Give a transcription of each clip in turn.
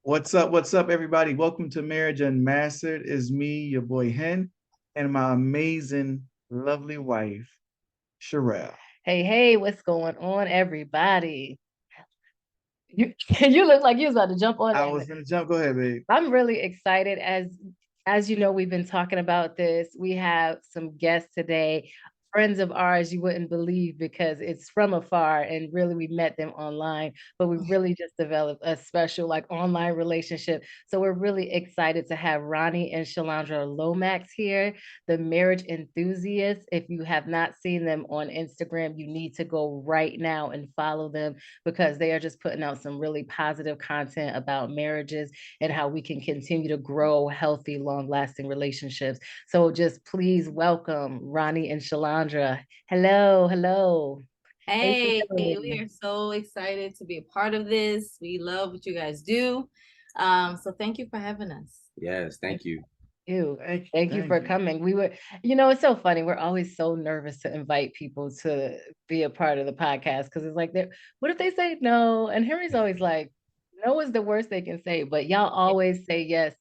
What's up, everybody? Welcome to Marriage Unmastered. It's me, your boy Hen, and my amazing, lovely wife, Sherelle. Hey, what's going on, everybody? You you look like you was about to jump on I that. was gonna jump. Go ahead, babe. I'm really excited as you know, we've been talking about this. We have some guests today, friends of ours you wouldn't believe because it's from afar and really we met them online, but we really just developed a special like online relationship. So we're really excited to have Ronnie and Shallondra Lomax here, the marriage enthusiasts. If you have not seen them on Instagram, you need to go right now and follow them because they are just putting out some really positive content about marriages and how we can continue to grow healthy, long-lasting relationships. So just please welcome Ronnie and Shallondra. Hello. How you Hey, we doing? are so excited to be a part of this. We love what you guys do. So thank you for having us. Yes, thank you. Thank you for coming. It's so funny. We're always so nervous to invite people to be a part of the podcast because it's like, what if they say no? And Henry's always like, no is the worst they can say, but y'all always say yes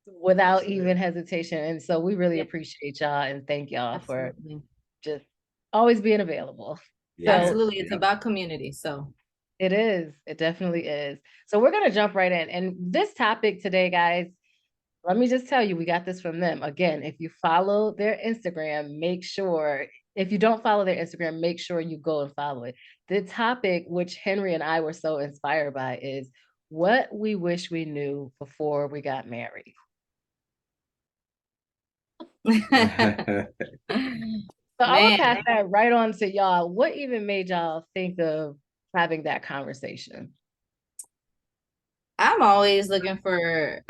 without even hesitation. And so we really Yeah, appreciate y'all and thank y'all for absolutely. just always being available. Yes, So Absolutely. It's yeah. about community. So it is. It definitely is. So we're gonna jump right in. And this topic today, guys, let me just tell you, we got this from them. Again, if you follow their Instagram, make sure, if you don't follow their Instagram, make sure you go and follow it. The topic, which Henry and I were so inspired by, is what we wish we knew before we got married. So I'm gonna man, pass that right on to y'all. What even made y'all think of having that conversation? I'm always looking for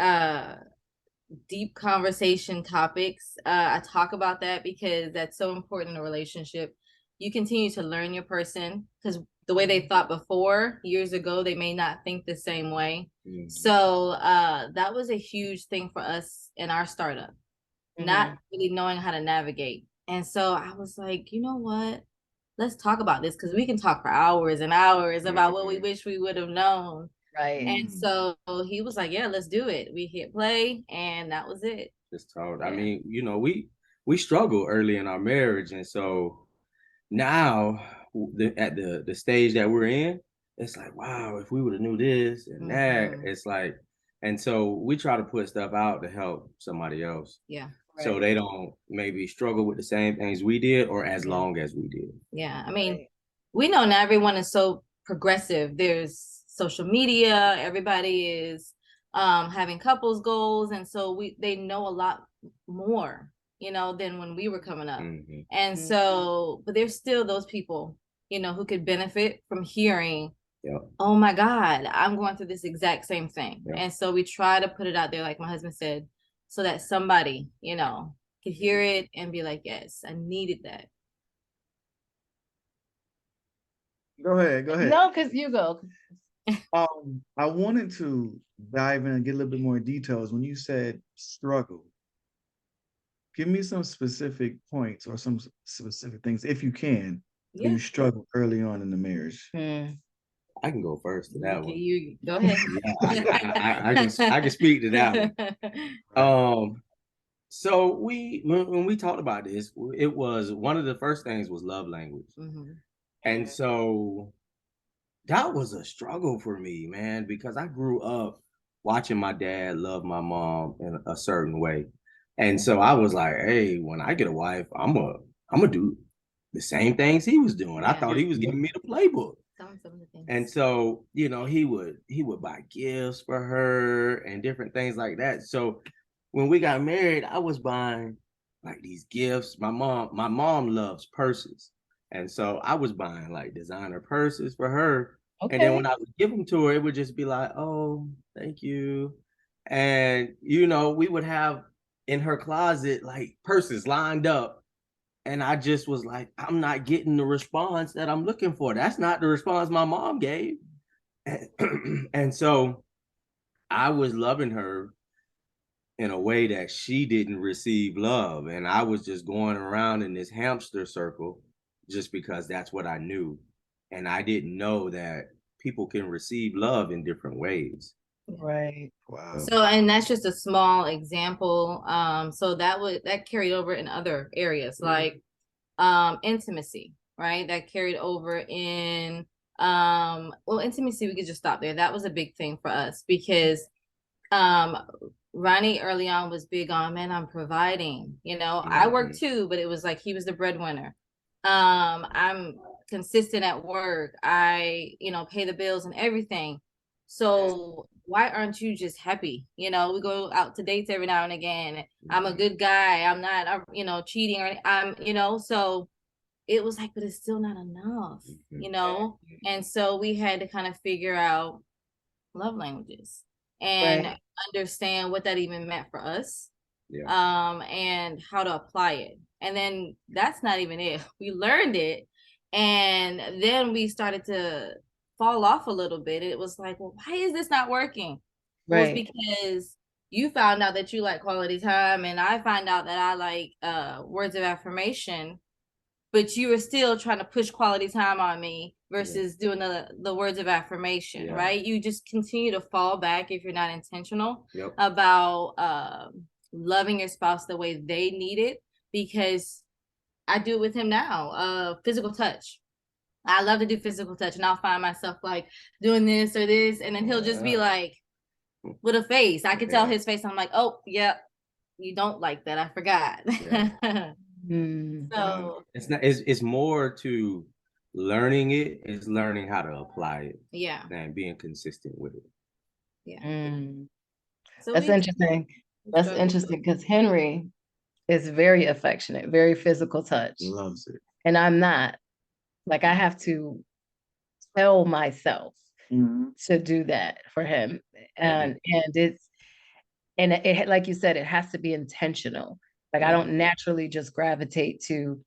deep conversation topics. I talk about that because that's so important in a relationship. You continue to learn your person because the way they thought before years ago, they may not think the same way. Mhm. So that was a huge thing for us in our startup, not really knowing how to navigate. And so I was like, you know what? Let's talk about this because we can talk for hours and hours about what we wish we would have known. Right. And so he was like, yeah, let's do it. We hit play and that was it. Just told. Yeah. I mean, we struggled early in our marriage, and so now at the stage that we're in, it's like, wow, if we would have knew this and that, it's like, and so we try to put stuff out to help somebody else. Yeah. So they don't maybe struggle with the same things we did or as long as we did. Yeah. I mean, we know not everyone is so progressive. There's social media, everybody is having couples goals. And so they know a lot more, than when we were coming up. Mhm. And so, but there's still those people, who could benefit from hearing, Yep. oh my God, I'm going through this exact same thing. Yep. And so we try to put it out there, like my husband said, so that somebody, could hear it and be like, yes, I needed that. Go ahead. No, because you go. I wanted to dive in and get a little bit more details. When you said struggle, give me some specific points or some specific things, if you can, where Yeah. you struggled early on in the marriage. I can go first to that Okay, one. you go ahead. Yeah, I can speak to that one. So when we talked about this, it was one of the first things was love language. And so that was a struggle for me, man, because I grew up watching my dad love my mom in a certain way. And so I was like, hey, when I get a wife, I'm gonna do the same things he was doing. I thought he was giving me the playbook. Some of the things. And so, he would buy gifts for her and different things like that. So when we got married, I was buying like these gifts. My mom loves purses. And so I was buying like designer purses for her. And then when I would give them to her, it would just be like, oh, thank you. And, we would have in her closet like purses lined up. And I just was like, I'm not getting the response that I'm looking for. That's not the response my mom gave. And so I was loving her in a way that she didn't receive love. And I was just going around in this hamster circle just because that's what I knew. And I didn't know that people can receive love in different ways. Right. Wow. So, and that's just a small example. So that carried over in other areas, like intimacy, right? That carried over in well, intimacy, we could just stop there. That was a big thing for us because Ronnie early on was big on, man, I'm providing. I work too, but it was like he was the breadwinner. I'm consistent at work. I, pay the bills and everything. So why aren't you just happy? We go out to dates every now and again. I'm a good guy. I'm not, cheating or so it was like, but it's still not enough, And so we had to kind of figure out love languages and understand what that even meant for us. And how to apply it. And then that's not even it. We learned it. And then we started to fall off a little bit. It was like, well, why is this not working? Well, it's because you found out that you like quality time and I find out that I like words of affirmation, but you were still trying to push quality time on me versus doing the words of affirmation, right? You just continue to fall back if you're not intentional about loving your spouse the way they need it, because I do it with him now. Physical touch. I love to do physical touch, and I'll find myself like doing this or this, and then he'll just be like with a face. I can tell his face. I'm like, oh, yep, you don't like that. I forgot. So it's not. It's more to learning it. It's learning how to apply it. And being consistent with it. So that's interesting. That's interesting because Henry is very affectionate, very physical touch. Loves it. And I'm not. Like, I have to tell myself to do that for him. And it, like you said, it has to be intentional. Like, I don't naturally just gravitate to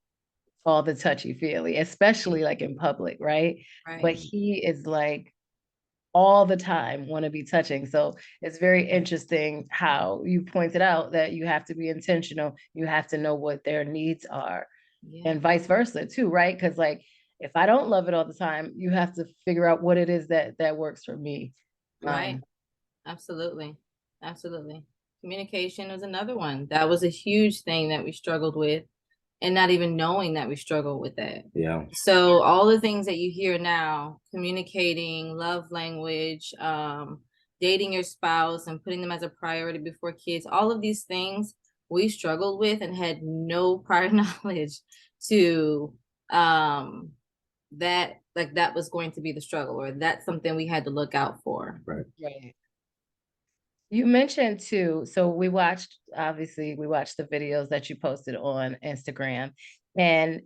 all the touchy-feely, especially like in public, right? But he is like all the time want to be touching. So it's very interesting how you pointed out that you have to be intentional. You have to know what their needs are and vice versa too, right? Because like, if I don't love it all the time, you have to figure out what it is that works for me. Right. Absolutely. Communication was another one. That was a huge thing that we struggled with, and not even knowing that we struggle with that. So all the things that you hear now, communicating, love language, dating your spouse and putting them as a priority before kids, all of these things we struggled with and had no prior knowledge to that was going to be the struggle, or that's something we had to look out for. Right. You mentioned too, so we watched the videos that you posted on Instagram, and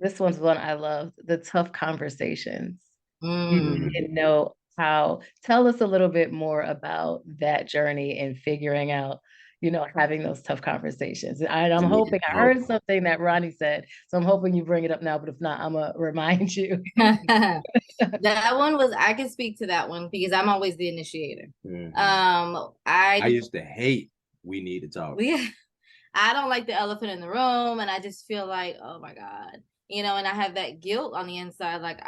this one's one I loved, the tough conversations. You didn't know how. Tell us a little bit more about that journey and figuring out, having those tough conversations. And I'm hoping, I heard something that Ronnie said, so I'm hoping you bring it up now, but if not, I'm gonna remind you. That one was, I can speak to that one because I'm always the initiator. I used to hate we need to talk. I don't like the elephant in the room, and I just feel like, oh my God, and I have that guilt on the inside, like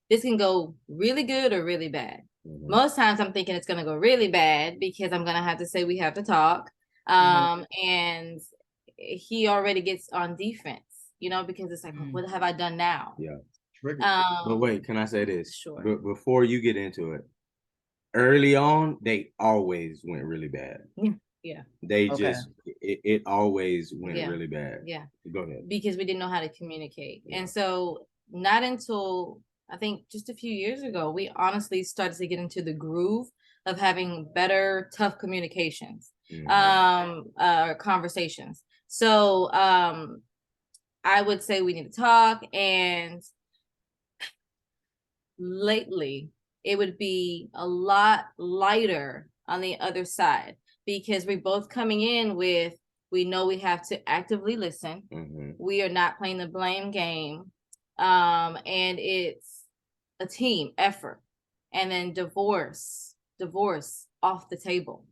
this can go really good or really bad. Most times I'm thinking it's gonna go really bad because I'm gonna have to say we have to talk. And he already gets on defense, because it's like, what have I done now? But wait, can I say this? Sure. Before you get into it, early on, they always went really bad. They just, it always went really bad. Go ahead. Because we didn't know how to communicate. And so not until I think just a few years ago, we honestly started to get into the groove of having better, tough communications, conversations. So I would say we need to talk, and lately it would be a lot lighter on the other side, because we're both coming in with, we know we have to actively listen. We are not playing the blame game. And it's a team effort. And then divorce off the table.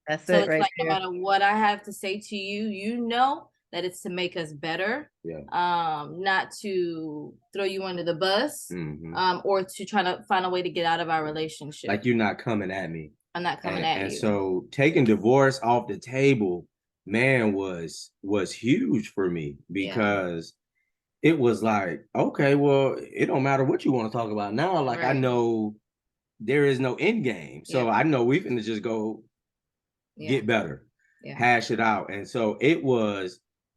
That's So it it's right like no there. matter what I have to say to you, you know that it's to make us better. Yeah. Not to throw you under the bus, Mhm. or to try to find a way to get out of our relationship. Like you're not coming at me. I'm not coming at And you. so taking divorce off the table, man, was huge for me because it was like, okay, well, it don't matter what you want to talk about now. Like I Right. know there is no end game. So Yep. I know we can just go get better, Yeah. hash it out. And so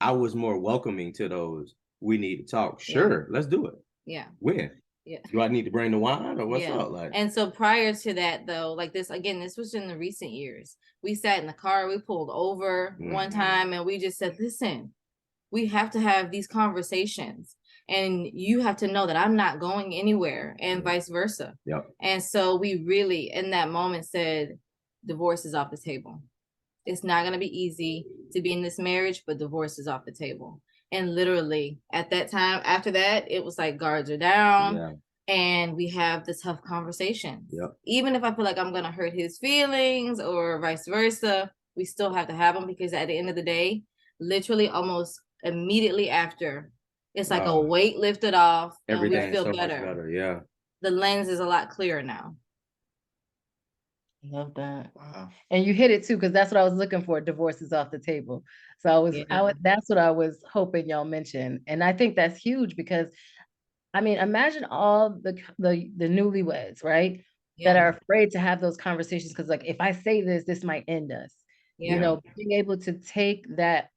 I was more welcoming to those. We need to talk. Sure, let's do it. Yeah. When? Yeah. Do I need to bring the wine or what's up? Like, And so prior to that, though, like this was in the recent years. We sat in the car, we pulled over one time, and we just said, listen, we have to have these conversations, and you have to know that I'm not going anywhere, and vice versa. Yep. And so we really in that moment said, divorce is off the table. It's not going to be easy to be in this marriage, but divorce is off the table. And literally at that time, after that, it was like guards are down, and we have the tough conversations. Yep. Even if I feel like I'm going to hurt his feelings or vice versa, we still have to have them, because at the end of the day, literally almost immediately after, it's like a weight lifted off, and we everything's feel so better. much better. Yeah. The lens is a lot clearer now. Love that. Wow. And you hit it too, because that's what I was looking for. Divorce is off the table. So that's what I was hoping y'all mentioned. And I think that's huge because, I mean, imagine all the newlyweds, right? That are afraid to have those conversations because, like, if I say this, this might end us. You know, being able to take that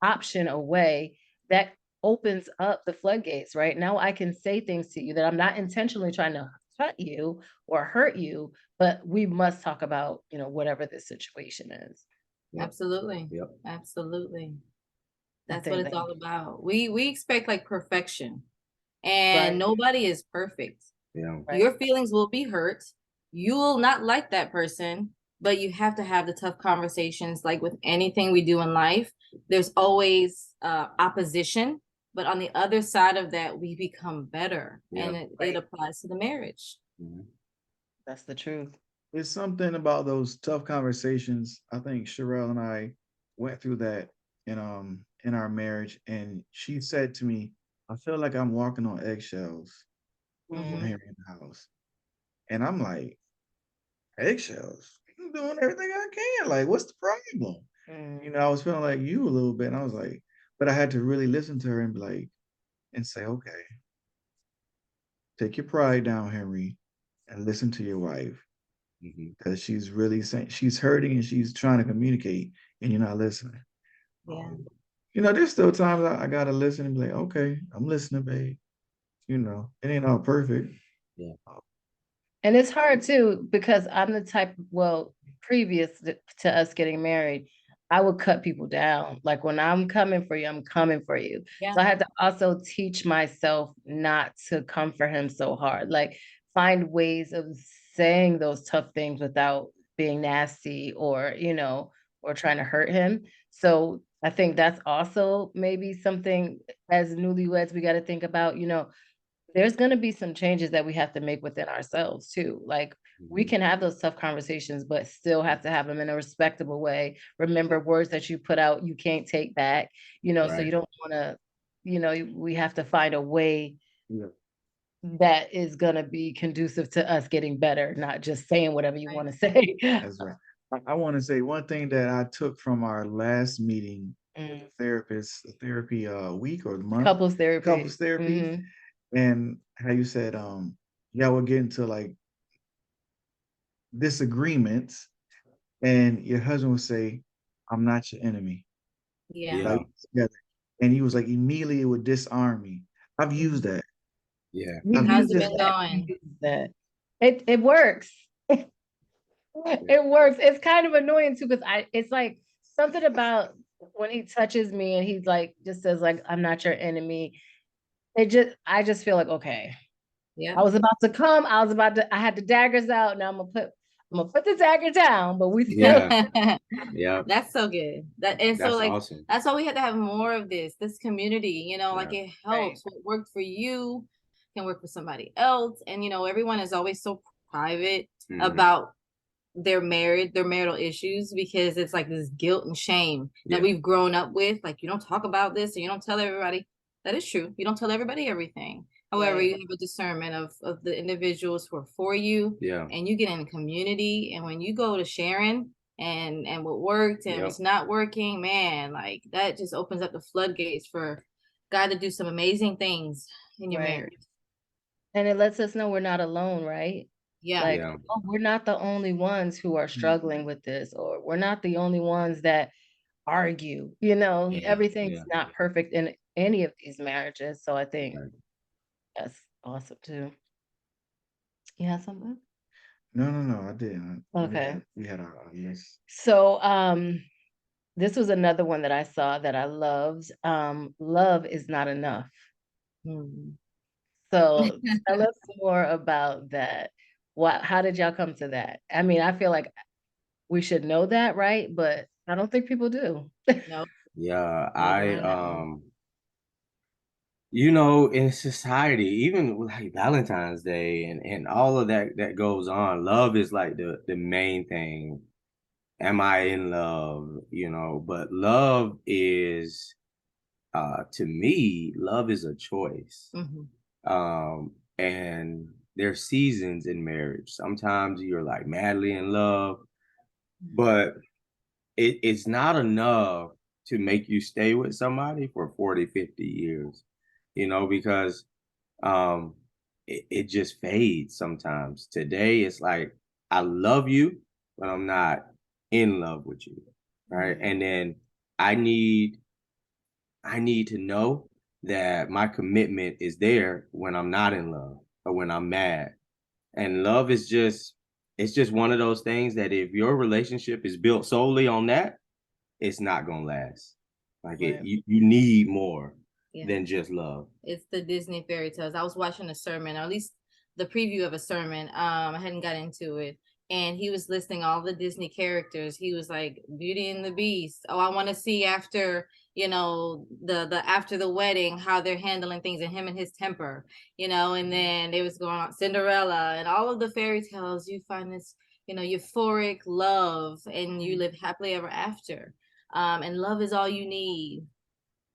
option away, that opens up the floodgates, right? Now I can say things to you that I'm not intentionally trying to hurt you or hurt you, but we must talk about, you know, whatever this situation is. Absolutely. Yep. Absolutely. That's think what it's all about. We expect like perfection, Right. and nobody is perfect. Yeah. Right. Your feelings will be hurt. You will not like that person, but you have to have the tough conversations. Like with anything we do in life, there's always opposition, but on the other side of that, we become better, and it applies to the marriage. That's the truth. It's something about those tough conversations. I think Sherelle and I went through that in our marriage, and she said to me, "I feel like I'm walking on eggshells here in the house," and I'm like, "Eggshells? I'm doing everything I can. Like, what's the problem?" You know, I was feeling like you a little bit, and I was like, but I had to really listen to her and be like, and say, "Okay, take your pride down, Henry, and listen to your wife." Because she's really saying she's hurting and she's trying to communicate, and you're not listening. You know, there's still times I gotta listen and be like, okay, I'm listening, babe. You know, it ain't all perfect. Yeah. And it's hard too, because I'm the type, well, previous to us getting married, I would cut people down. Like when I'm coming for you, I'm coming for you. So I had to also teach myself not to come for him so hard. Like find ways of saying those tough things without being nasty or, you know, or trying to hurt him. So I think that's also maybe something as newlyweds we got to think about, you know, there's going to be some changes that we have to make within ourselves too. Like we can have those tough conversations, but still have to have them in a respectable way. Remember, words that you put out, you can't take back, you know, so you don't want to, you know, we have to find a way that is going to be conducive to us getting better, not just saying whatever you want to say. That's right. I want to say one thing that I took from our last meeting, therapy week or the month, Couples therapy. and how you said, yeah, we'll get into like disagreements, and your husband would say, "I'm not your enemy." Like, and he was like, immediately it would disarm me. I've used that. Yeah. How's it been going? It works. It works. It's kind of annoying too, because it's like something about when he touches me and he's like, just says like, "I'm not your enemy." I just feel like, okay. I was about to come. I had the daggers out. Now I'm gonna put the dagger down, but we still. Yeah. That's so good. That's like awesome. That's why we had to have more of this community, you know, like it helps. What worked for you can work for somebody else. And you know, everyone is always so private about their marital issues, because it's like this guilt and shame that Yeah. we've grown up with. Like, you don't talk about this, and you don't tell everybody. That is true. You don't tell everybody everything. However, Right. you have a discernment of the individuals who are for you, Yeah. and you get in a community. And when you go to sharing and what worked and Yep. what's not working, man, like that just opens up the floodgates for God to do some amazing things in your Right. marriage. And it lets us know we're not alone, right? Yeah. Like, Yeah. oh, we're not the only ones who are struggling with this, or we're not the only ones that argue. Yeah. Everything's Yeah. not perfect in any of these marriages. So I think Right. that's awesome too. You have something? No, I didn't. Okay. We had our yes. So this was another one that I saw that I loved. Love is not enough. Hmm. So tell us more about that. How did y'all come to that? I mean, I feel like we should know that, right? But I don't think people do. No. Yeah. Never on that one. In society, even with like Valentine's Day and all of that goes on, love is like the main thing. Am I in love? But love is to me, love is a choice. Mhm. And there's seasons in marriage. Sometimes you're like madly in love, but it's not enough to make you stay with somebody for 40, 50 years, because um it just fades sometimes. Today it's like I love you, but I'm not in love with you. Right. And then I need to know that my commitment is there when I'm not in love or when I'm mad. And love is it's just one of those things that if your relationship is built solely on that, it's not gonna last. Like Right. you need more Yeah. than just love. It's the Disney fairy tales. I was watching a sermon, or at least the preview of a sermon. I hadn't got into it. And he was listing all the Disney characters. He was like Beauty and the Beast. Oh, I want to see after, the after the wedding, how they're handling things, and him and his temper, and then it was going on Cinderella and all of the fairy tales. You find this, euphoric love, and you live happily ever after. And love is all you need.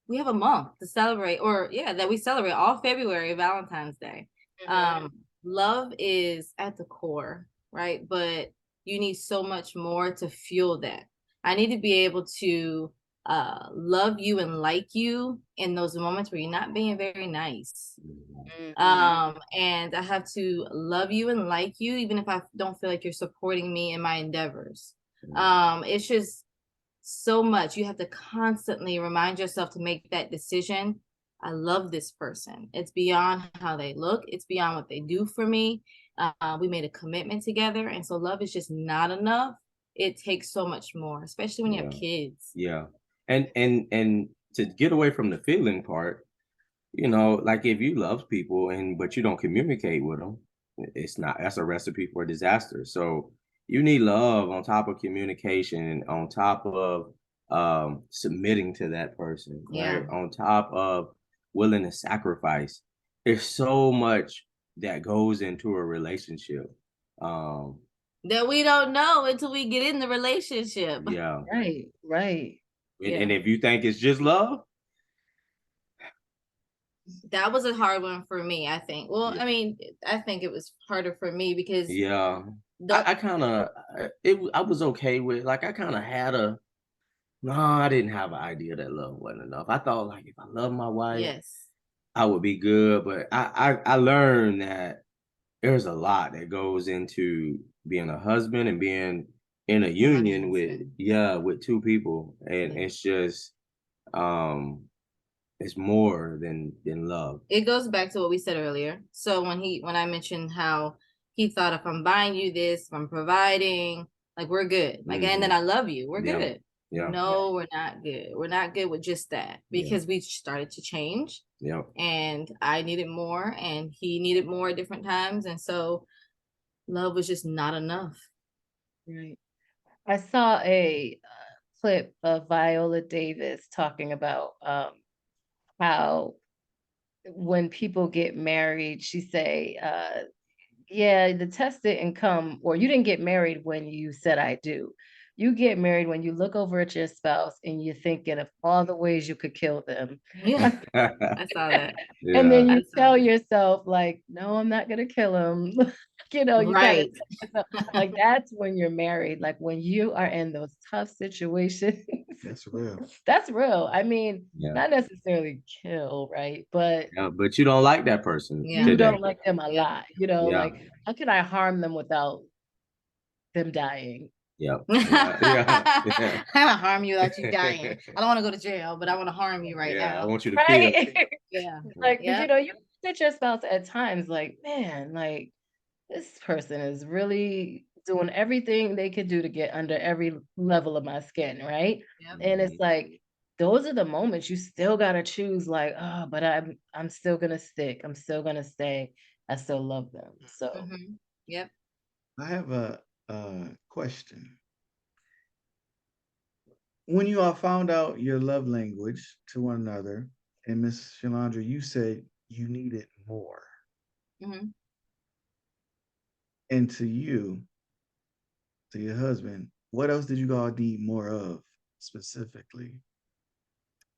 We have a month to celebrate, that we celebrate all February, Valentine's Day. Love is at the core, right? But you need so much more to fuel that. I need to be able to love you and like you in those moments where you're not being very nice. And I have to love you and like you even if I don't feel like you're supporting me in my endeavors. It's just so much. You have to constantly remind yourself to make that decision. I love this person. It's beyond how they look. It's beyond what they do for me. We made a commitment together. And so love is just not enough. It takes so much more, especially when you have kids. Yeah. And to get away from the feeling part, like if you love people but you don't communicate with them, that's a recipe for disaster. So you need love on top of communication, on top of submitting to that person, right? On top of willing to sacrifice. There's so much that goes into a relationship. That we don't know until we get in the relationship. Yeah. Right. And if you think it's just love, that was a hard one for me, I think. Well, I mean, I think it was harder for me because I kind of I was okay with, like, I kind of had I didn't have an idea that love wasn't enough. I thought, like, if I love my wife, I would be good. But I learned that there's a lot that goes into being a husband and being in a union with two people, and it's just it's more than love. It goes back to what we said earlier. So when I mentioned how he thought, if I'm buying you this, if I'm providing, like, we're good. Like, and then I love you, we're good. No, we're not good. We're not good with just that, because we started to change. And I needed more and he needed more at different times. And so love was just not enough. Right. I saw a clip of Viola Davis talking about how when people get married, she say, yeah, the test didn't come, or you didn't get married when you said I do. You get married when you look over at your spouse and you're thinking of all the ways you could kill them. Yeah, I saw that. And then Yeah. you tell yourself, like, no, I'm not gonna kill him. You know, you kind of Right. like that's when you're married, like when you are in those tough situations. That's real. That's real. I mean, Yeah. not necessarily kill, right? But Yeah, but you don't like that person Yeah. you today. don't like them a Yeah. lot, you know, Yeah. like how can I harm them without them dying? Yeah. Yeah. I want to harm you without you dying. I don't want to go to jail, but I want to harm you right Yeah, I now. want you to feel. Right? Yeah. Like, 'cause, Yeah. you know, you look at your spouse at times like, man, like this person is really doing everything they could do to get under every level of my skin, right? Yep. And it's like those are the moments you still gotta choose, like, oh, but I'm still gonna stick. I'm still gonna stay. I still love them. So Mm-hmm. Yep. I have a question. When you all found out your love language to one another, and Miss Shallondra, you said you needed more. Mm-hmm. And to you, to your husband, what else did you all need more of specifically?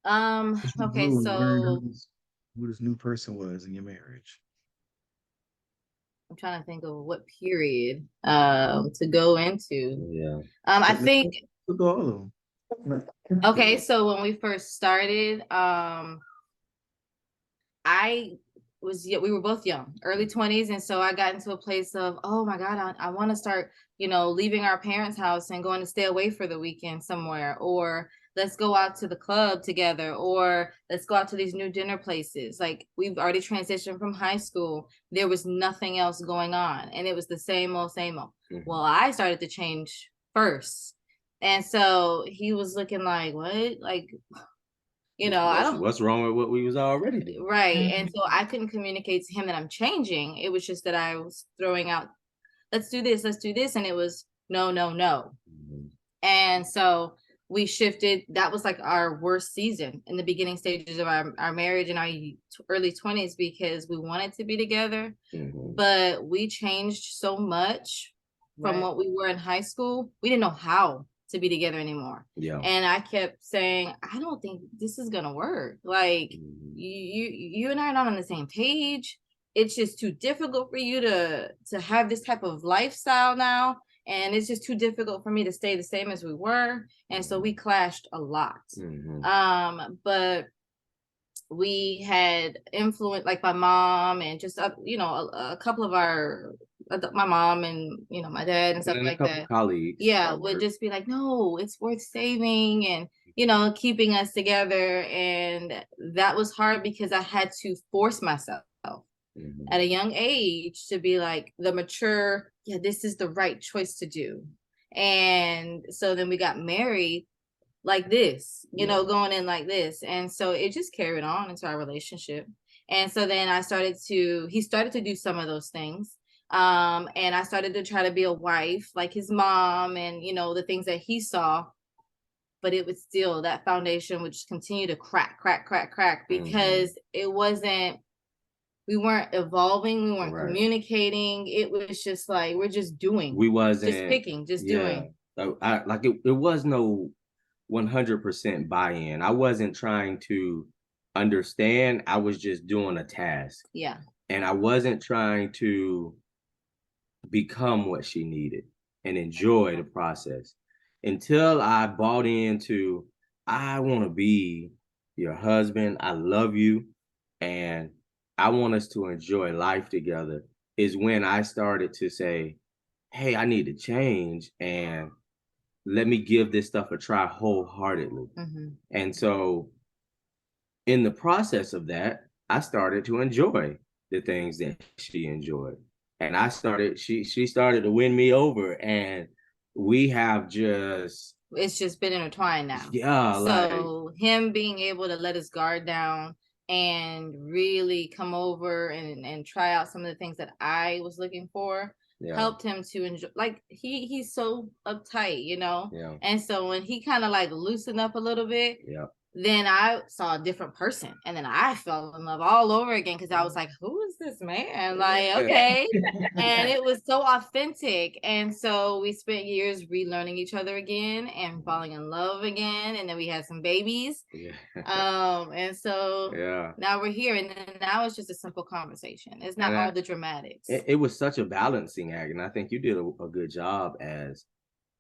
As you Okay, grew and learned so who this new person was in your marriage. I'm trying to think of what period to go into. Yeah. I think Look at all of them. okay, so when we first started, we were both young, early 20s, and so I got into a place of, oh my God, I want to start, leaving our parents' house and going to stay away for the weekend somewhere, or let's go out to the club together, or let's go out to these new dinner places. Like we've already transitioned from high school. There was nothing else going on, and it was the same old, same old. Mhm. Well, I started to change first. And so he was looking like, what? Like, I don't. What's wrong with what we was already doing? Right. And so I couldn't communicate to him that I'm changing. It was just that I was throwing out, let's do this, let's do this. And it was no, no, no. Mhm. And so we shifted. That was like our worst season in the beginning stages of our marriage in our early 20s, because we wanted to be together, Mhm. but we changed so much from Right. what we were in high school. We didn't know how to be together anymore. Yeah. And I kept saying, I don't think this is gonna work. Like Mhm. you and I are not on the same page. It's just too difficult for you to have this type of lifestyle now. And it's just too difficult for me to stay the same as we were. And so we clashed a lot. Mhm. But we had influence, like my mom and just a couple of my mom and my dad and stuff And a like couple that. colleagues. Yeah, would just be like, no, it's worth saving, and keeping us together. And that was hard because I had to force myself Mhm. at a young age to be like the mature, yeah, this is the right choice to do. And so then we got married like this, Yeah. going in like this. And so it just carried on into our relationship. And so then he started to do some of those things. And I started to try to be a wife like his mom, and, the things that he saw. But it was still, that foundation would just continue to crack, crack, crack, crack, because we weren't evolving, we weren't Right. communicating. It was just like, we're just doing. We wasn't Just picking, just doing. So it was no 100% buy-in. I wasn't trying to understand. I was just doing a task. Yeah. And I wasn't trying to become what she needed and enjoy the process until I bought into, I want to be your husband. I love you. And I want us to enjoy life together, is when I started to say, hey, I need to change, and let me give this stuff a try wholeheartedly. Mm-hmm. And so in the process of that, I started to enjoy the things that she enjoyed. And she started to win me over, and we have just, it's just been intertwined now. Yeah. So him being able to let his guard down and really come over and try out some of the things that I was looking for, helped him to enjoy. Like he's so uptight, Yeah. And so when he kind of like loosened up a little bit, Yeah. then I saw a different person, and then I fell in love all over again because I was like, who is this man? Like, okay. And it was so authentic. And so we spent years relearning each other again and falling in love again. And then we had some babies. And so now we're here. And then now it's just a simple conversation. It's not all the dramatics. It was such a balancing act. And I think you did a good job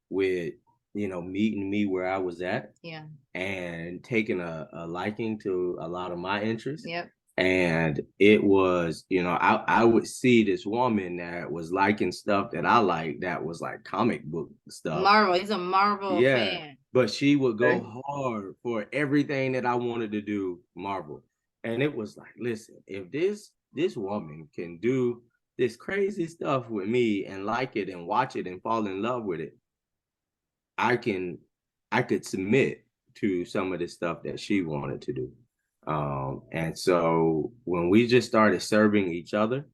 with meeting me where I was at. Yeah. And taking a liking to a lot of my interests. Yep. And it was, I would see this woman that was liking stuff that I like, that was like comic book stuff. Marvel. He's a Marvel fan. But she would go hard for everything that I wanted to do Marvel. And it was like, listen, if this woman can do this crazy stuff with me and like it and watch it and fall in love with it, I could submit to some of the stuff that she wanted to do. And so when we just started serving each other,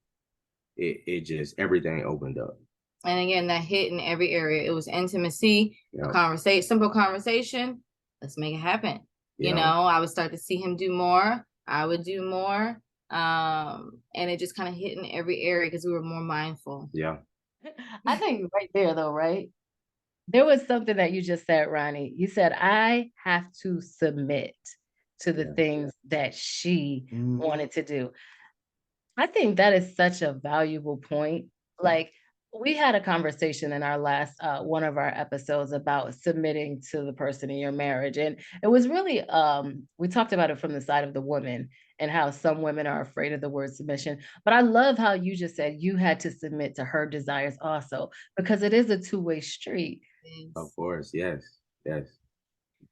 it just, everything opened up. And again, that hit in every area. It was intimacy, a conversation, simple conversation. Let's make it happen. You know, I would start to see him do more. I would do more. And it just kind of hit in every area because we were more mindful. Yeah. I think right there though, right? There was something that you just said, Ronnie. You said, I have to submit to the things that she wanted to do. I think that is such a valuable point. Like, we had a conversation in our last one of our episodes about submitting to the person in your marriage. And it was really, we talked about it from the side of the woman and how some women are afraid of the word submission. But I love how you just said you had to submit to her desires also, because it is a two-way street. Of course, yes.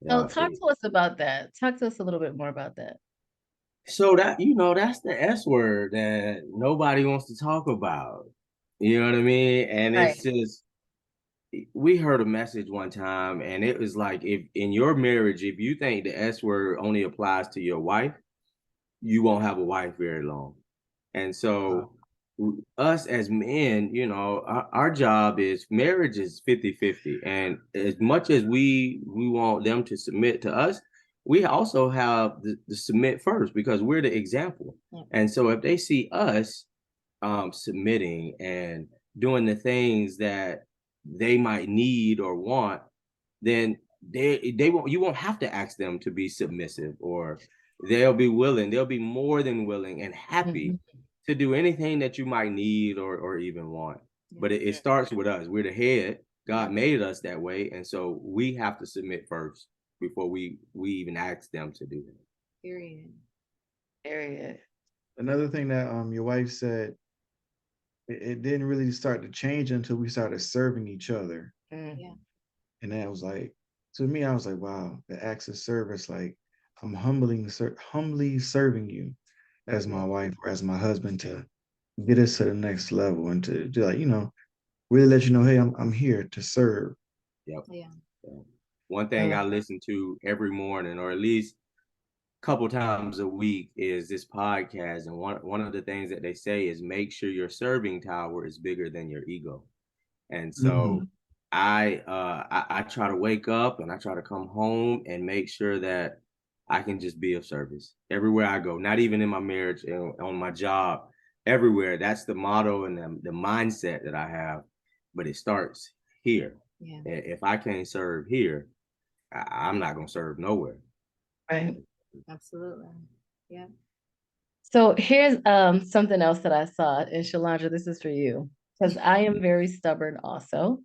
So talk to us about that. Talk to us a little bit more about that. So that, that's the S word that nobody wants to talk about. You know what I mean? And it's just, we heard a message one time, and it was like, if in your marriage, if you think the S word only applies to your wife, you won't have a wife very long. And so us as men, our job is, marriage is 50-50. And as much as we want them to submit to us, we also have the submit first, because we're the example. And so if they see us submitting and doing the things that they might need or want, then you won't have to ask them to be submissive, or they'll be more than willing and happy to do anything that you might need or even want. But it starts with us. We're the head. God made us that way. And so we have to submit first before we even ask them to do that. Period. Another thing that your wife said, it didn't really start to change until we started serving each other. Yeah. And that was like, to me, I was like, wow, the acts of service, like, I'm humbly serving you as my wife or as my husband to get us to the next level and to like, really let you know, hey, I'm here to serve. Yep. One thing I listen to every morning, or at least a couple times a week, is this podcast. And one of the things that they say is, make sure your serving tower is bigger than your ego. And so I try to wake up and I try to come home and make sure that I can just be of service everywhere I go, not even in my marriage, on my job, everywhere. That's the motto and the mindset that I have. But it starts here. Yeah. If I can't serve here, I'm not going to serve nowhere. Right. Absolutely. Yeah. So here's something else that I saw. And Shallondra, this is for you, because I am very stubborn also.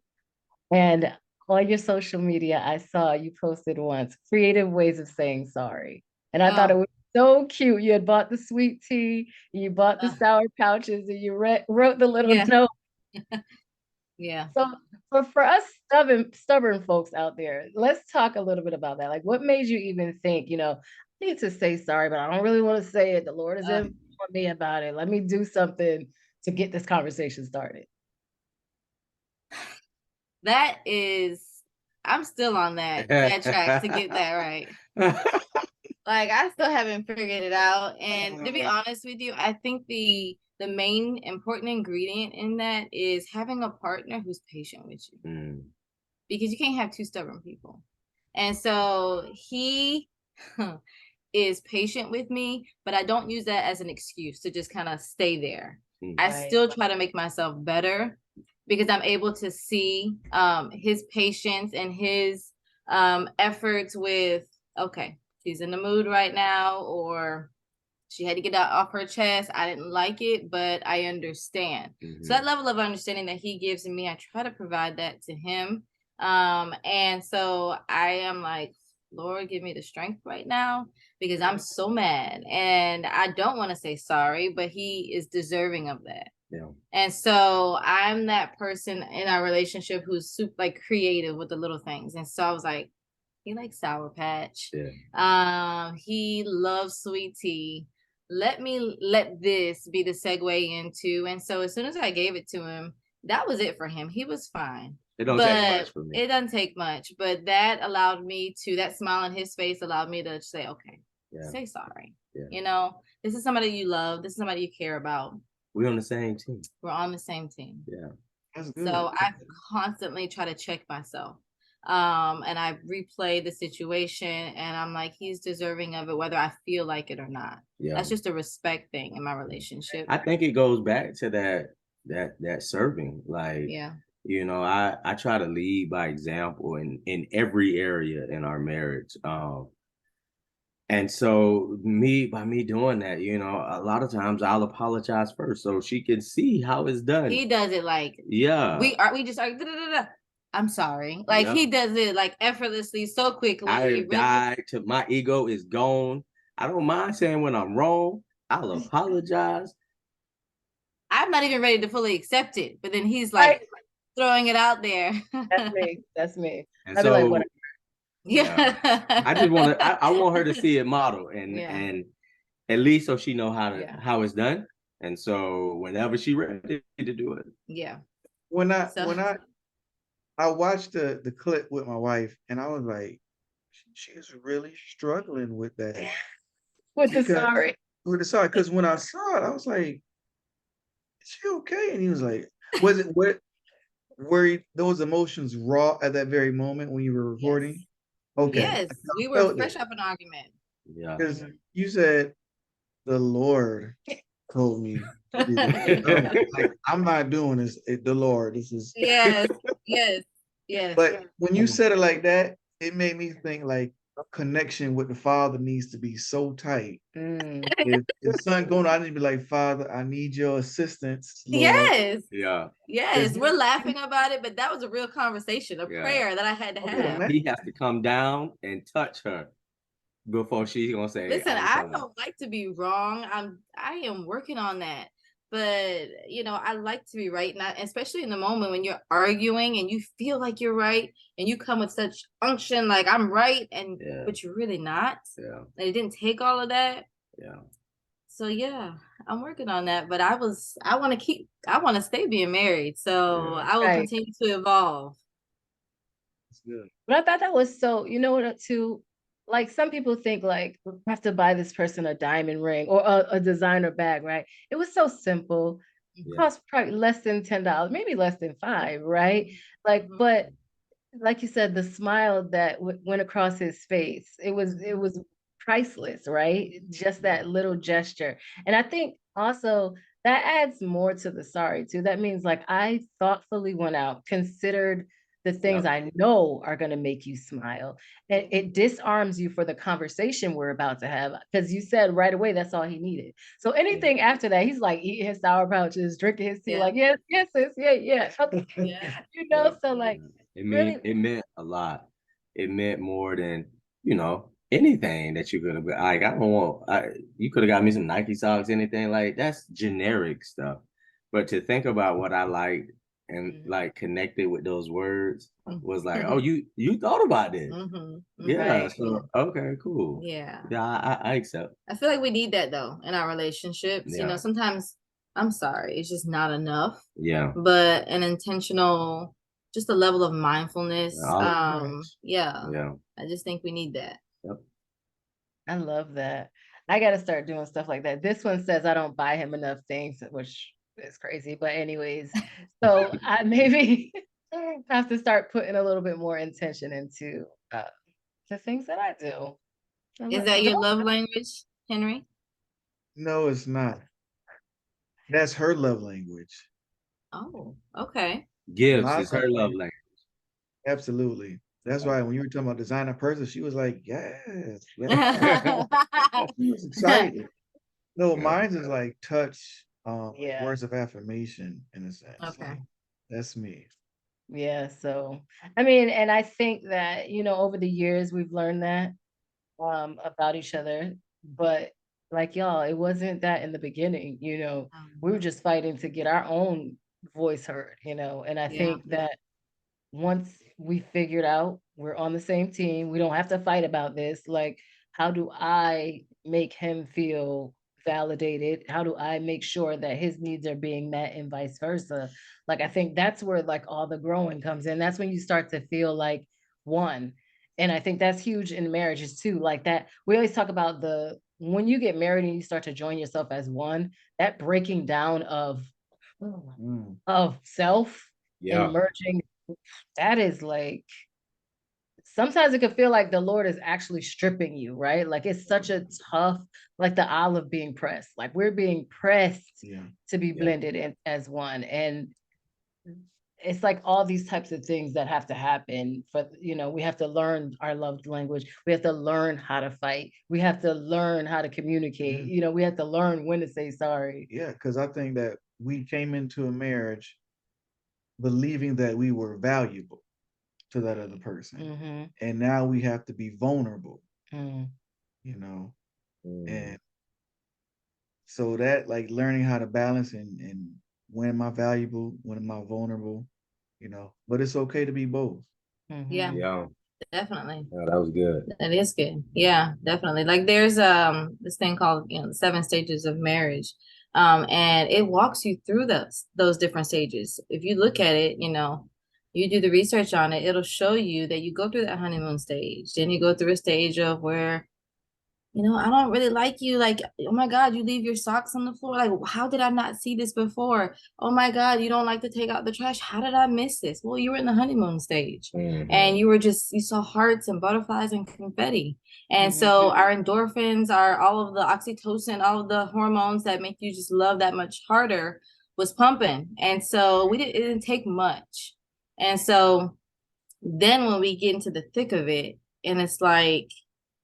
And on your social media, I saw you posted once, creative ways of saying sorry. And I thought it was so cute. You had bought the sweet tea, you bought the sour pouches, and you wrote the little note. Yeah. So for us stubborn folks out there, let's talk a little bit about that. Like, what made you even think, I need to say sorry, but I don't really want to say it. The Lord is in on me about it. Let me do something to get this conversation started. I'm still on that track to get that right. Like, I still haven't figured it out. And to be honest with you, I think the main important ingredient in that is having a partner who's patient with you. Because you can't have two stubborn people. And so he is patient with me, but I don't use that as an excuse to just kind of stay there. I Right. still try to make myself better because I'm able to see his patience and his efforts with, okay, she's in the mood right now, or she had to get that off her chest. I didn't like it, but I understand. Mhm. So that level of understanding that he gives me, I try to provide that to him. And so I am like, Lord, give me the strength right now because I'm so mad and I don't want to say sorry, but he is deserving of that. Yeah. And so I'm that person in our relationship who's super like creative with the little things. And so I was like, he likes Sour Patch. Yeah. He loves sweet tea. Let me let this be the segue into. And so as soon as I gave it to him, that was it for him. He was fine. It don't take much for me. It doesn't take much, but that allowed me to, that smile on his face allowed me to say, okay, Yeah. say sorry. Yeah. You know, this is somebody you love. This is somebody you care about. We're on the same team. We're on the same team. Yeah. That's good. So I constantly try to check myself. And I replay the situation and I'm like, he's deserving of it, whether I feel like it or not. Yeah. That's just a respect thing in my relationship. I think it goes back to that serving. Like, Yeah. you know, I try to lead by example in every area in our marriage. And so by me doing that, you know, a lot of times I'll apologize first so she can see how it's done. He does it like, yeah, we just are, I'm sorry. Like he does it like effortlessly, so quickly. I died to my ego is gone. I don't mind saying when I'm wrong. I'll apologize. I'm not even ready to fully accept it, but then he's like throwing it out there. That's me. That's me. And I'd be so, like, whatever. Yeah. I just want to. I want her to see it model, and at least so she know how it's done. And so whenever she ready to do it, yeah. When I watched the clip with my wife, and I was like, she's really struggling with that. With the sorry. With the sorry, because when I saw it, I was like, is she okay? And he was like, was it were those emotions raw at that very moment when you were recording? Yes. Okay. Yes, we were fresh up an argument. Yeah. Because you said the Lord told me to do this. Like, I'm not doing this. The Lord. This is yes. But when you said it like that, it made me think like a connection with the Father needs to be so tight. If the son going, I need to be like, Father, I need your assistance, Lord. Yes. Yeah. Yes, we're laughing about it, but that was a real conversation, a prayer that I had to have. He has to come down and touch her before she's gonna say. Listen, I don't like to be wrong. I am working on that. But you know, I like to be right, not especially in the moment when you're arguing and you feel like you're right and you come with such unction, like I'm right, and but you're really not. Yeah. And it didn't take all of that. Yeah. So yeah, I'm working on that. But I want to stay being married. So I will continue to evolve. That's good. But I thought that was so, you know what, too, like some people think like we have to buy this person a diamond ring or a designer bag, right? It was so simple. It cost probably less than $10, maybe less than $5, right? Like, but like you said, the smile that went across his face, it was priceless, right? Just that little gesture. And I think also that adds more to the sorry too. That means like I thoughtfully went out, considered the things I know are going to make you smile. And it disarms you for the conversation we're about to have. Because you said right away, that's all he needed. So anything after that, he's like eating his sour pouches, drinking his tea, like, yes, sis, yeah. Okay. You know, so like, it meant a lot. It meant more than, you know, anything that you could have. Like, you could have got me some Nike socks, anything like that's generic stuff. But to think about what I liked and like connected with those words was like, oh, you thought about this. Yeah. So okay, cool. Yeah. I accept. I feel like we need that though in our relationships. You know, sometimes I'm sorry, it's just not enough. Yeah. But an intentional, just a level of mindfulness. Yeah. I just think we need that. Yep. I love that. I got to start doing stuff like that. This one says I don't buy him enough things, which is crazy. But anyways, so I maybe have to start putting a little bit more intention into the things that I do. Is that your love language, Henry? No, it's not. That's her love language. Oh, okay. Gifts My is her love language. Absolutely. That's why when you were talking about designer person, she was like, yes, yes. She was excited. No, mine's is like touch, Yeah. words of affirmation in a sense. Okay. Like, that's me. Yeah, so I mean, and I think that, over the years we've learned that about each other, but like y'all, it wasn't that in the beginning, we were just fighting to get our own voice heard, and I Yeah. think that once we figured out we're on the same team, we don't have to fight about this. Like, how do I make him feel validated? How do I make sure that his needs are being met and vice versa? Like, I think that's where like all the growing comes in. That's when you start to feel like one. And I think that's huge in marriages too. Like that, we always talk about when you get married and you start to join yourself as one, that breaking down of self Yeah. and merging, that is like, sometimes it can feel like the Lord is actually stripping you, right? Like it's such a tough, like the olive being pressed. Like we're being pressed to be blended in as one. And it's like all these types of things that have to happen for, we have to learn our love language. We have to learn how to fight. We have to learn how to communicate. We have to learn when to say sorry. Yeah, because I think that we came into a marriage believing that we were valuable to that other person. And now we have to be vulnerable, and so that like learning how to balance and when am I valuable, when am I vulnerable, but it's okay to be both. Yeah. Yeah. Definitely. Yeah, that was good. That is good. Yeah, definitely. Like there's this thing called, the 7 stages of marriage. And it walks you through those different stages. If you look at it, you do the research on it, it'll show you that you go through that honeymoon stage. Then you go through a stage of where, I don't really like you. Like, oh my God, you leave your socks on the floor. Like, how did I not see this before? Oh my God, you don't like to take out the trash. How did I miss this? Well, you were in the honeymoon stage and you saw hearts and butterflies and confetti. And so our endorphins, all of the oxytocin, all of the hormones that make you just love that much harder was pumping. And so it didn't take much. And so then when we get into the thick of it, and it's like,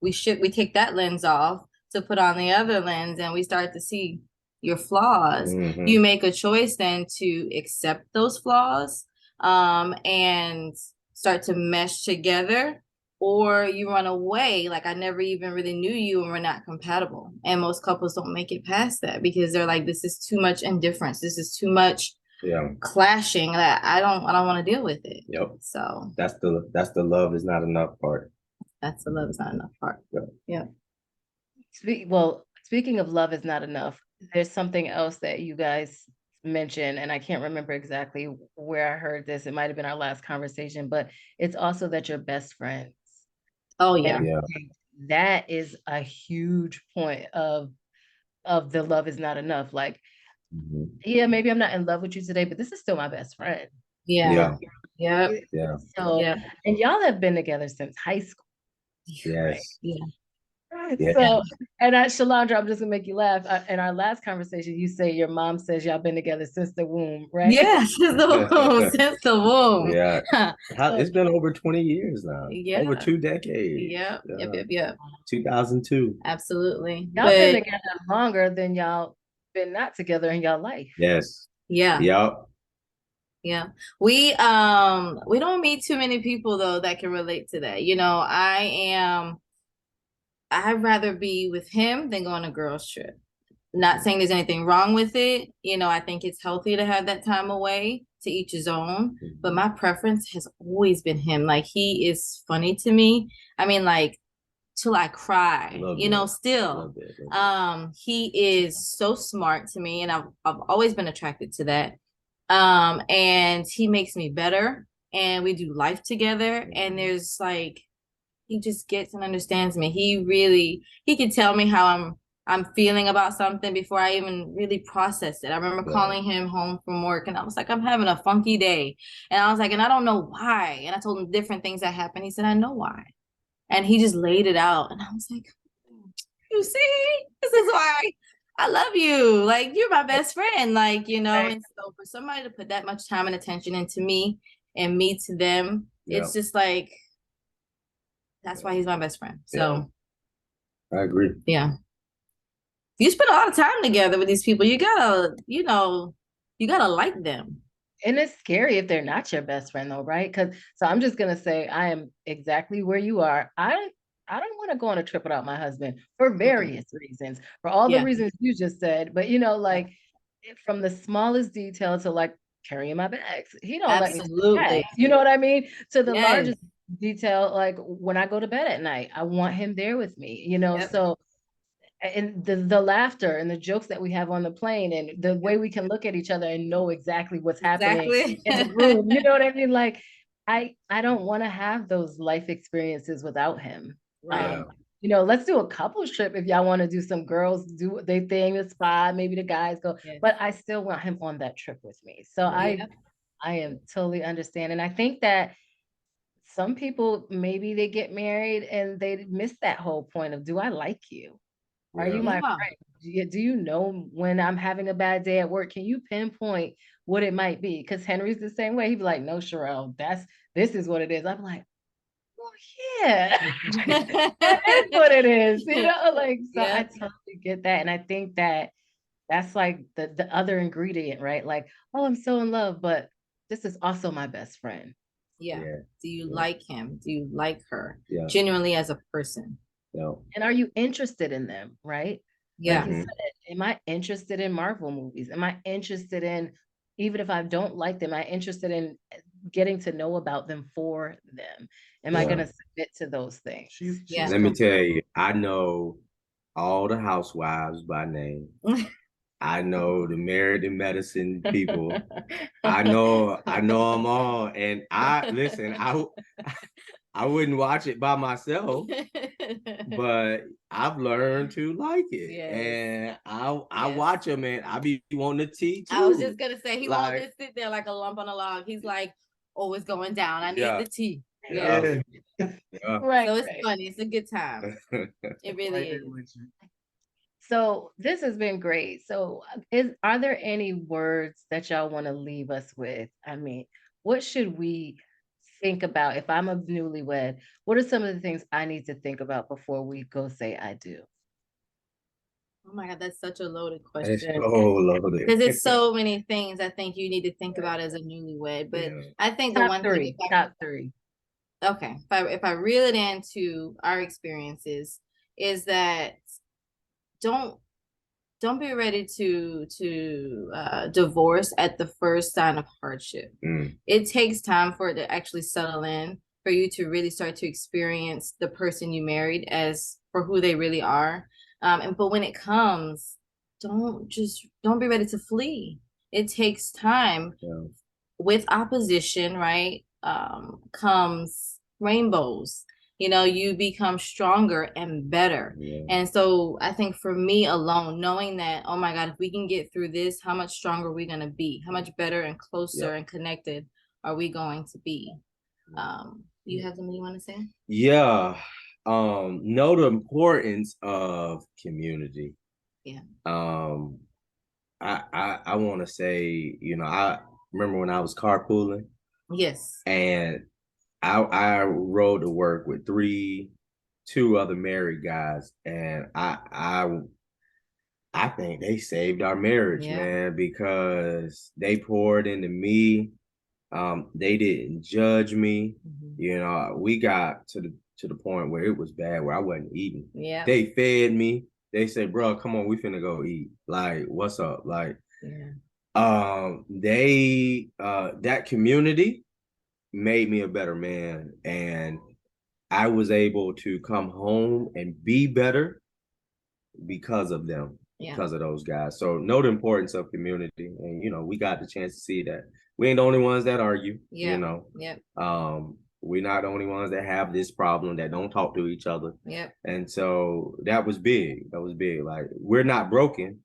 we take that lens off to put on the other lens, and we start to see your flaws. You make a choice then to accept those flaws and start to mesh together, or you run away like I never even really knew you and we're not compatible. And most couples don't make it past that because they're like, this is too much indifference, this is too much clashing, that I don't want to deal with it. So that's the love is not enough part. That's the love is not enough part. Yeah. Well, speaking of love is not enough, there's something else that you guys mentioned, and I can't remember exactly where I heard this. It might have been our last conversation, but it's also that you're best friends. Oh yeah. And that is a huge point of the love is not enough. Like, yeah, maybe I'm not in love with you today, but this is still my best friend. Yeah. So, and y'all have been together since high school. Yes. So, and Shallondra, I'm just gonna make you laugh. In our last conversation, you say your mom says y'all been together since the womb, right? Yeah, since the womb. Since the womb. Yeah. It's been over 20 years now. Yeah. Over 2 decades. Yep. 2002. Absolutely. Y'all been together longer than y'all been not together in y'all life. Yes. Yeah. Yep. Yeah. We don't meet too many people though that can relate to that. I'd rather be with him than go on a girls trip. Not saying there's anything wrong with it. I think it's healthy to have that time away, to each his own. But my preference has always been him. Like, he is funny to me. I mean, like, till I cry, still. He is so smart to me, and I've always been attracted to that. And he makes me better, and we do life together. And there's like, he just gets and understands me. He can tell me how I'm feeling about something before I even really process it. I remember calling him home from work, and I was like, I'm having a funky day. And I was like, and I don't know why. And I told him different things that happened. He said, I know why. And he just laid it out. And I was like, you. See, this is why I love you. Like, you're my best friend. Like, you know, Right. and so for somebody to put that much time and attention into me and me to them, Yeah. it's just like, that's why he's my best friend. So I agree. yeah. You spend a lot of time together with these people. You gotta, you know, you gotta like them. And it's scary if they're not your best friend though, right? Because so I'm just gonna say I am exactly where you are. I don't want to go on a trip without my husband for various reasons, for all the Yeah. reasons you just said. But you know, like from the smallest detail to like carrying my bags, he don't let me take Absolutely. bags. You know what I mean? To the Yes. largest detail, like when I go to bed at night, I want him there with me. You know, Yep. so and the laughter and the jokes that we have on the plane and the way we can look at each other and know exactly what's happening Exactly. in the room. You know what I mean? Like I don't want to have those life experiences without him. Right. You know, let's do a couples trip if y'all want to do some girls do their thing, the spa, maybe the guys go, Yes. but I still want him on that trip with me. So Yeah. I am totally understanding. I think that some people maybe they get married and they miss that whole point of, do I like you? Are you my Yeah. friend? Do you know when I'm having a bad day at work? Can you pinpoint what it might be? Because Henry's the same way. He'd be like, no, Sherelle, this is what it is. I'm like, oh yeah, that is what it is. You know, like so I Yep. totally get that. And I think that that's like the other ingredient, right? Like, oh, I'm so in love, but this is also my best friend. Yeah. Yeah. Do you Yeah. like him? Do you like her? Yeah. Genuinely as a person. Yeah. And are you interested in them, right? Yeah. Like you said, am I interested in Marvel movies? Am I interested in, even if I don't like them, am I interested in getting to know about them for them? Am I Yeah. going to submit to those things? Yeah. Let me tell you, I know all the housewives by name. I know the Married in Medicine people. I know them all. And I wouldn't watch it by myself, but I've learned to like it. Yes. And I Yes. watch them and I be wanting to tea too. I was just gonna say he Like- won't just sit there like a lump on a log. He's like, oh, it's going down. I need Yeah. the tea. Yeah. Right. So it's right. funny. It's a good time. It really is. So this has been great. So are there any words that y'all want to leave us with? I mean, what should we think about if I'm a newlywed? What are some of the things I need to think about before we go say I do? Oh my God, that's such a loaded It's question. so loaded. Because it's so many things I think you need to think about as a newlywed. But Yeah. I think the Top one three. thing, Top three. okay, if I reel it into our experiences, is that don't be ready to divorce at the first sign of hardship. It takes time for it to actually settle in, for you to really start to experience the person you married as for who they really are. But when it comes, don't be ready to flee. It takes time. Yeah. With opposition, right? Comes rainbows. You know, you become stronger and better. Yeah. And so I think for me alone, knowing that, oh my God, if we can get through this, how much stronger are we going to be? How much better and closer and connected are we going to be? You have something you want to say? Yeah. Know the importance of community. Yeah. I want to say, you know, I remember when I was carpooling. Yes. And I rode to work with two other married guys, and I think they saved our marriage, man, because they poured into me. They didn't judge me. You know, we got to the point where it was bad, where I wasn't eating. Yeah. They fed me. They said, "Bro, come on, we finna go eat. Like, what's up?" Like, that community made me a better man, and I was able to come home and be better because of them, because of those guys. So know the importance of community, and you know, we got the chance to see that we ain't the only ones that argue. You know, we're not the only ones that have this problem, that don't talk to each other. And so that was big. Like, we're not broken,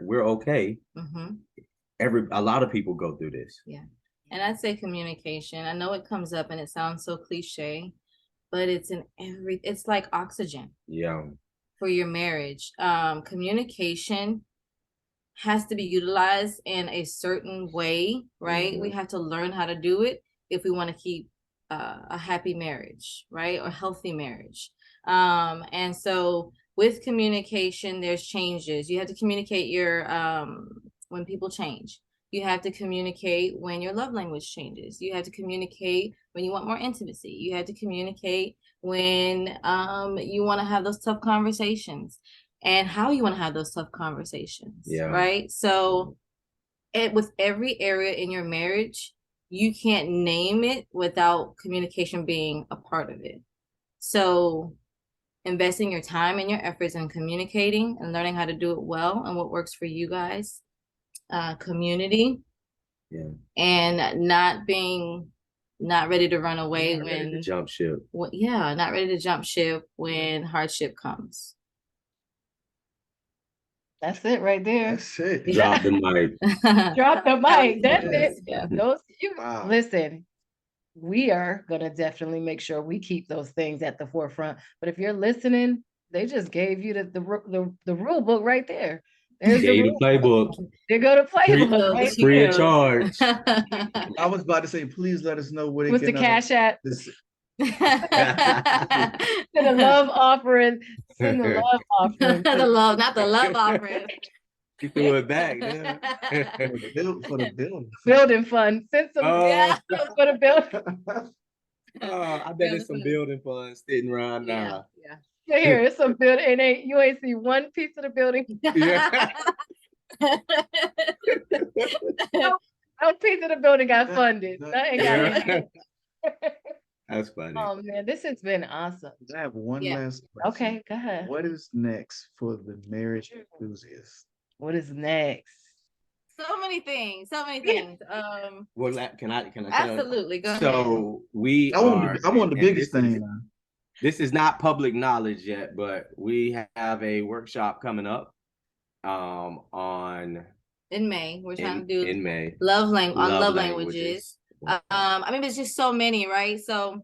we're okay. A lot of people go through this. And I'd say communication. I know it comes up and it sounds so cliche, but it's in it's like oxygen. for your marriage. Communication has to be utilized in a certain way, right? We have to learn how to do it if we want to keep a happy marriage, right? Or healthy marriage. And so with communication, there's changes. You have to communicate your when people change. You have to communicate when your love language changes. You have to communicate when you want more intimacy. You have to communicate when you want to have those tough conversations, and how you want to have those tough conversations. Yeah. Right. So with every area in your marriage, you can't name it without communication being a part of it. So investing your time and your efforts in communicating and learning how to do it well and what works for you guys, community, and not ready to run away when to jump ship. Not ready to jump ship when hardship comes. That's it right there. That's it. Drop the mic. Drop the mic. That's it. Yeah. Wow. Listen, we are gonna definitely make sure we keep those things at the forefront. But if you're listening, they just gave you the rule book right there. There's Gave the playbook. They go to playbook. Free- Free of charge. I was about to say, please let us know where they What's the can, cash app? this- Send a love offering. Send a love offering. The love, not the love offering. You threw it back. Yeah. for the building. Building fund. Send some Yeah. for the building. I bet there's some building funds sitting around now. Yeah. Here, it's some building. And you ain't see one piece of the building. Yeah. No piece of the building got funded. Nothing got Yeah. That's funny. Oh man, this has been awesome. I have one Yeah. last question. Okay, go ahead. What is next for the marriage enthusiast? What is next? So many things. Well, can I tell you? Absolutely. Go ahead. So we I want the and biggest this is- thing. now. This is not public knowledge yet, but we have a workshop coming up on In May, we're trying to do in May. love Love languages. I mean, there's just so many, right? So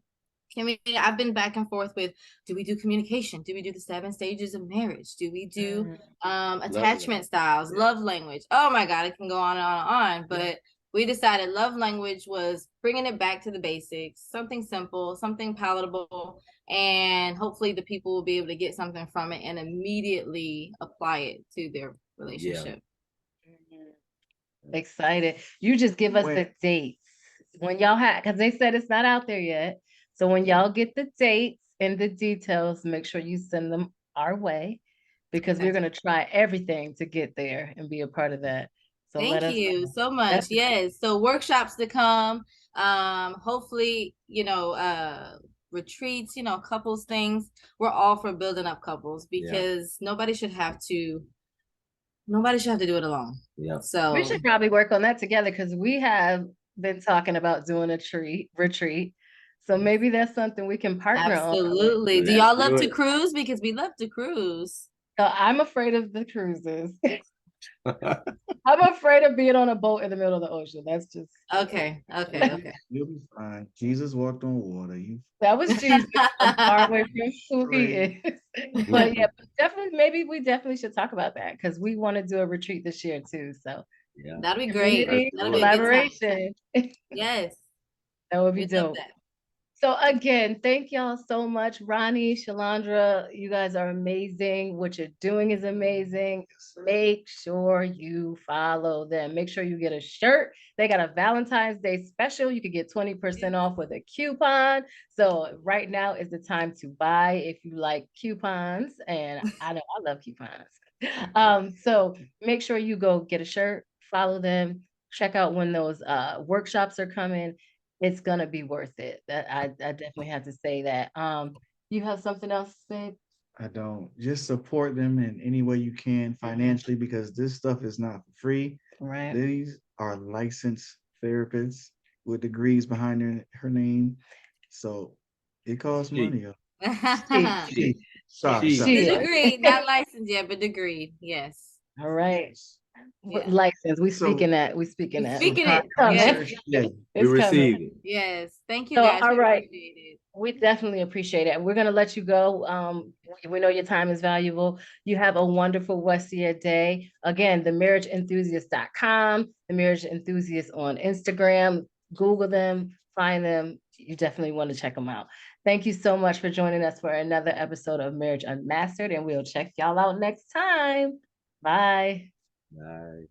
I've been back and forth with, do we do communication? Do we do the 7 stages of marriage? Do we do attachment styles, love language? Oh my God, it can go on and on and on. But we decided love language was bringing it back to the basics, something simple, something palatable, and hopefully the people will be able to get something from it and immediately apply it to their relationship. Excited. You just give us the dates when y'all have, because they said it's not out there yet. So when y'all get the dates and the details, make sure you send them our way, because we're going to try everything to get there and be a part of that. So Thank you so much. Yes. So workshops to come. Hopefully, retreats, couples things. We're all for building up couples, because nobody should have to do it alone. Yeah. So we should probably work on that together, because we have been talking about doing a retreat. So maybe that's something we can partner on. Absolutely. Do y'all love to cruise? Because we love to cruise. So I'm afraid of the cruises. I'm afraid of being on a boat in the middle of the ocean. That's just okay. You'll be fine. Jesus walked on water. That was Jesus. I'm far away from who he is. But yeah, definitely, we definitely should talk about that, because we want to do a retreat this year too. So that'd be great. That'd be collaboration. Yes. That would be dope. So again, thank y'all so much. Ronnie, Shallondra, you guys are amazing. What you're doing is amazing. Make sure you follow them. Make sure you get a shirt. They got a Valentine's Day special. You could get 20% off with a coupon. So right now is the time to buy if you like coupons. And I know I love coupons. So make sure you go get a shirt, follow them, check out when those workshops are coming. It's gonna be worth it. That I definitely have to say that. You have something else to say? I don't. Just support them in any way you can financially, because this stuff is not for free. Right. These are licensed therapists with degrees behind her name. So it costs money. Degreed, not licensed yet, but degreed. Yes. All right. Yeah. License. We So- speaking that. We speaking that. Speaking So it. coming. Yes. yeah. We It's coming. receive it. Yes. Thank you So, guys. all We right. appreciate it. We definitely appreciate it. We're gonna let you go. We know your time is valuable. You have a wonderful rest of your day. Again, themarriageenthusiast.com, the Marriage Enthusiast on Instagram. Google them, find them. You definitely want to check them out. Thank you so much for joining us for another episode of Marriage Unmastered, and we'll check y'all out next time. Bye. Bye.